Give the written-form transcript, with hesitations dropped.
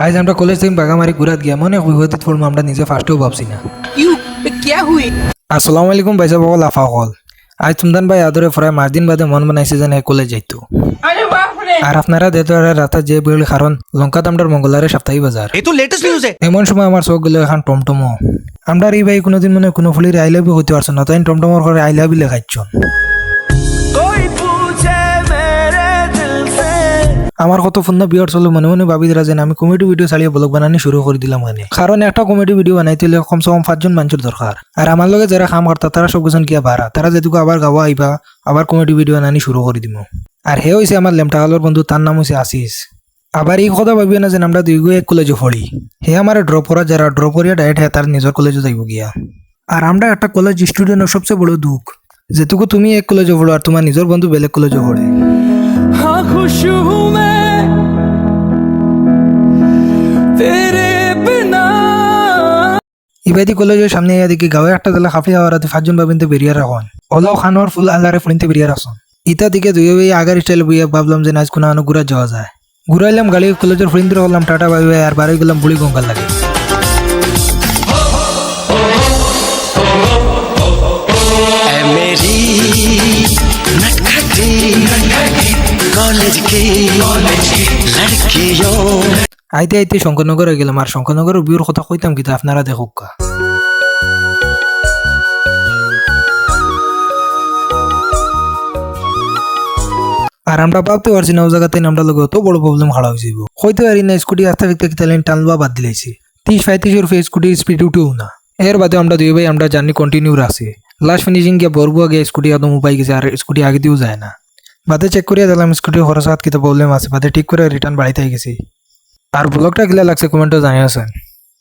আজ আমরা কলেজ থেকে বাগামারি ঘুরাত গিয়া মনে বিপত্তিত পড়বো আমরা নিজে ফার্স্টেও ভাবছি না। क्यों क्या हुई? আসসালামু আলাইকুম ভাই সাহেব আফা কল। আজ তুমদান ভাই আদরে ফরায় 5 দিন বাদে মন বানাইছে যেন কলেজ যাইতো। अरे बाप रे, আর আপনারা দেতো রাতে যে বেল কারণ লঙ্কা দামটার মঙ্গলবারে সাপ্তাহিক বাজার। ये तो लेटेस्ट न्यूज है। এমন সময় আমার চোখ গেল এখন টমটমো। আমরা এই ভাই কোনোদিন মনে কোনো ফুলির আই লাভ ইউ হইতে পারছো না, তাই টমটমর করে আই লাভ ইউ লেখাইছন। আমার কত ফোন বিয়ার চলো মনে মনে ভাবি দিলা যে আমি কমেডি ভিডিও চালিয়ে ব্লগ বানানি শুরু করে দিলাম মানে, কারণ একটা কমেডি ভিডিও বানাইতে হলে কমসে কম 5 জন মানুষের দরকার। আর আমার লগে যারা কাম করতা তারা সবজন কিয়া ভাড়া, তারা যেটুকু আবার গাওয়া আইবা আবার কমেডি ভিডিও বানানি শুরু করে দিব। আর হে হইছে আমার লেমটা হলোর বন্ধু, তার নাম হইছে আসিস। আবার এই কথা ভাবিও না যে আমরা দুই এক কলেজে পড়ি। হে আমার ড্রপ করা যারা ড্রপ করিয়া ডাইরেক্ট হে তার নিজের কলেজে যাইব গিয়া। আর আমরা একটা কলেজ স্টুডেন্টের সবচেয়ে বড় দুঃখ যেটুকু তুমি এক কলেজে পড়ো আর তোমার নিজের বন্ধু বেলেগ কলেজে পড়ে। हाँ खुश हूँ मैं तेरे बिना। ইবাদি কলেজের সামনে ইয়া দেখি গাঁয়ে একটা জেলা খাফি হাওয়ারাতে 5 জন বাবিনতে বেরিয়ে রাখন হলো খানোর ফুল আল্লাহরে ফুলিনতে বেরিয়ে রাখছেন। ইতা দিকে দুই ভাই আগার স্টাইল বইয়া ভাবলাম যে আজ কোনো ঘুরা যাওয়া যায়। ঘুরাইলাম গাড়ি কলেজের ফুলিনতে হলাম টাটা বাই বাই আর বাড়ি গেলাম বুড়ি গঙ্গার লাগে। मेरी नटखटी कॉलेज की लड़कियों। আইতে আইতে শঙ্করনগরে গেলাম, আর শঙ্করনগরের বিয়ের কথা কইতাম কিন্তু আপনারা দেখুক কা। আর আমরা ভাবতে পারছি না ও জায়গাতে আমরা লোক অত বড় প্রবলেম খাড়া হয়েছে। হইতে পারি না স্কুটি আস্তে ফিরতে লাইন টানবা বাদ দিলাইছি 30-35 রুপে স্কুটি স্পিড উঠেও না। এর বাদে আমরা দুই ভাই আমরা জার্নি কন্টিনিউ রাখছি। লাস্ট ফিনিশিং গিয়ে বরবু আগে স্কুটি একদম উপায় গেছে আর স্কুটি আগে দিয়েও যায় না। বাদে চেক করিয়া দিলাম স্কুটির খরচ হাত কিতা প্রবলেম আছে, বাদে ঠিক করে রিটার্ন বাড়িতে গেছি। আর ব্লগটা গিলা লাগছে কমেন্টে জানিয়েছেন।